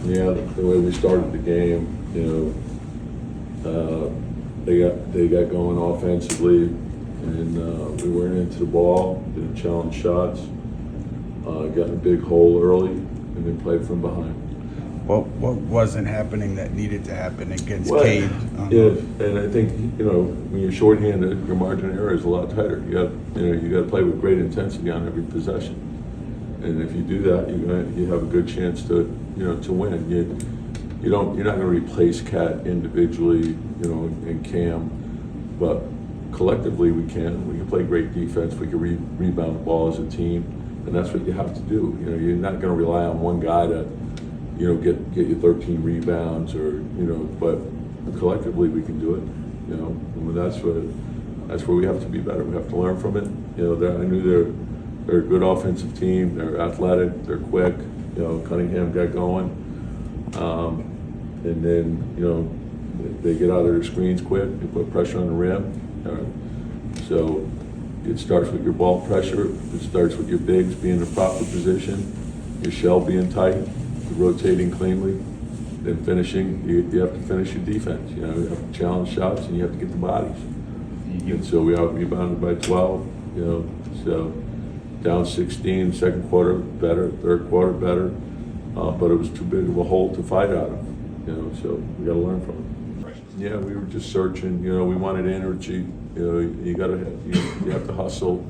Yeah, the way we started the game, they got going offensively, and we went into the ball, didn't challenge shots, got in a big hole early, and then played from behind. What wasn't happening that needed to happen against Well, Cade? yeah, and I think when you're shorthanded, your margin of error is a lot tighter. You got to play with great intensity on every possession, and if you do that, you have a good chance to win. You're not going to replace Cat individually, and Cam, but collectively we can. We can play great defense. We can rebound the ball as a team, and that's what you have to do. You're not going to rely on one guy to get you 13 rebounds but collectively we can do it, and that's where we have to be better. We have to learn from it. I knew they're a good offensive team. They're athletic. They're quick. Cunningham got going, and then they get out of their screens quick. They put pressure on the rim. So it starts with your ball pressure. It starts with your bigs being in the proper position, your shell being tight, rotating cleanly, then finishing. You have to finish your defense. You have to challenge shots, and you have to get the bodies. And so we out rebounded by 12. So down 16. Second quarter better. Third quarter better. But it was too big of a hole to fight out of. So we got to learn from it. Yeah, we were just searching. We wanted energy. You have to hustle.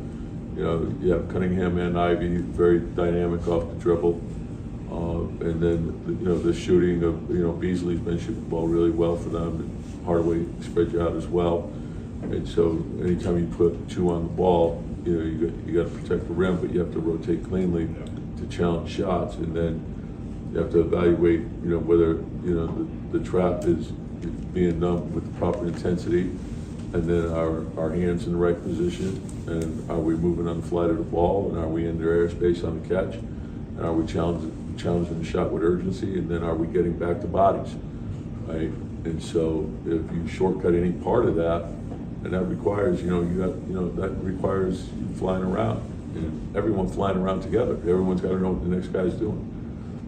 You have Cunningham and Ivy very dynamic off the dribble. And then the shooting of Beasley's been shooting the ball really well for them, and Hardaway spread you out as well. And so anytime you put two on the ball, you got to protect the rim, but you have to rotate cleanly to challenge shots, and then you have to evaluate whether the trap is being done with the proper intensity, and then our hands in the right position, and are we moving on the flight of the ball, and are we in their airspace on the catch, and are we challenging the shot with urgency, and then are we getting back to bodies, right? And so if you shortcut any part of that, and that requires that requires you flying around, and everyone flying around together. Everyone's got to know what the next guy's doing.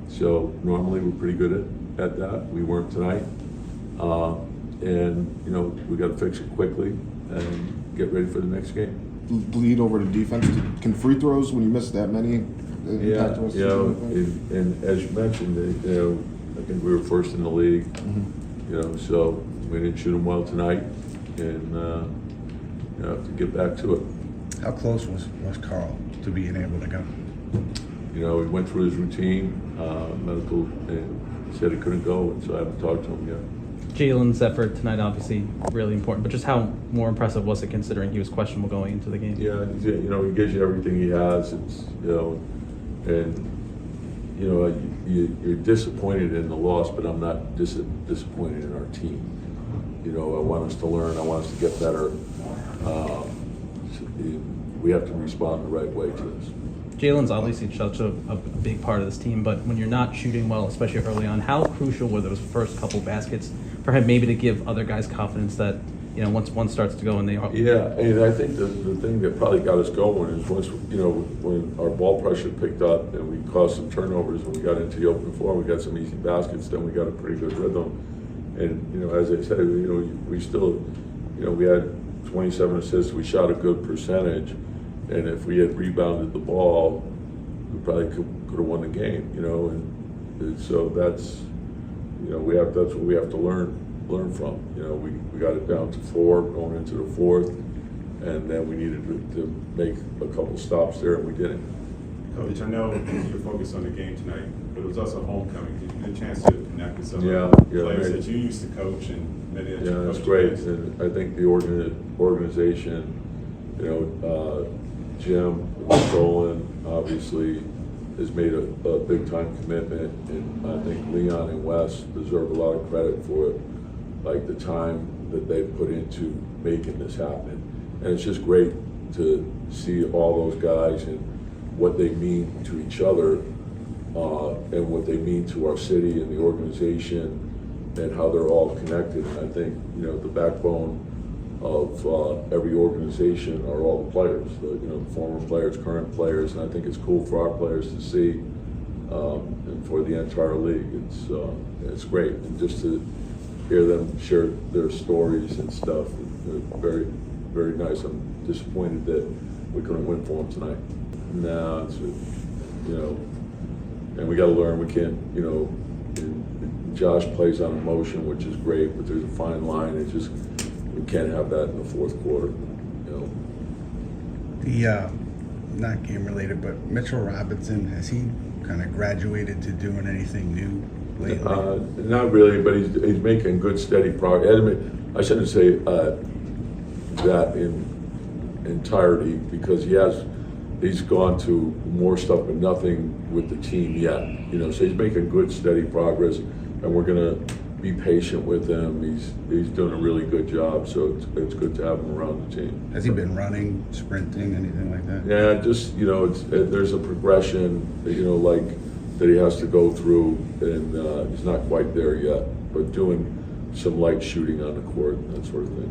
So normally we're pretty good at that. We weren't tonight, and we got to fix it quickly and get ready for the next game. Bleed over to defense. Can free throws, when you miss that many, impact us? And as you mentioned, I think we were first in the league. Mm-hmm. So we didn't shoot them well tonight, and have to get back to it. How close was Carl to being able to go? He went through his routine, medical, and said he couldn't go, and so I haven't talked to him yet. Jalen's effort tonight, obviously really important, but just how more impressive was it considering he was questionable going into the game? Yeah, he gives you everything he has. It's and you're disappointed in the loss, but I'm not disappointed in our team. I want us to learn. I want us to get better. We have to respond the right way to this. Jalen's obviously such a big part of this team, but when you're not shooting well, especially early on, how crucial were those first couple baskets for him maybe to give other guys confidence that, once one starts to go and they are? Yeah, and I think the thing that probably got us going is once, when our ball pressure picked up and we caused some turnovers when we got into the open floor, we got some easy baskets, then we got a pretty good rhythm. And, as I said, we still, we had 27 assists, we shot a good percentage. And if we had rebounded the ball, we probably could have won the game, and so that's what we have to learn from. We got it down to 4 going into the fourth, and then we needed to make a couple stops there, and we didn't. Coach, I know you're focused on the game tonight, but it was also homecoming. Did you get a chance to connect with some of the players that you used to coach and many that you coached? That's great, and I think the organization, Jim Dolan obviously has made a big time commitment, and I think Leon and Wes deserve a lot of credit for it, like the time that they've put into making this happen. And it's just great to see all those guys and what they mean to each other, and what they mean to our city and the organization, and how they're all connected. And I think the backbone of every organization are all the players, the former players, current players, and I think it's cool for our players to see and for the entire league. It's great, and just to hear them share their stories and stuff, very, very nice. I'm disappointed that we couldn't win for them tonight. No, it's, and we got to learn. We can't, and Josh plays on emotion, which is great, but there's a fine line. It's just we can't have that in the fourth quarter. The not game related, but Mitchell Robinson, has he kind of graduated to doing anything new lately? Not really, but he's making good, steady progress. I shouldn't say that in entirety, because he's gone to more stuff, but nothing with the team yet. So he's making good, steady progress, and we're gonna be patient with him. He's doing a really good job, so it's good to have him around the team. Has he been running, sprinting, anything like that? Yeah, just there's a progression, like that he has to go through, and he's not quite there yet, but doing some light shooting on the court, that sort of thing.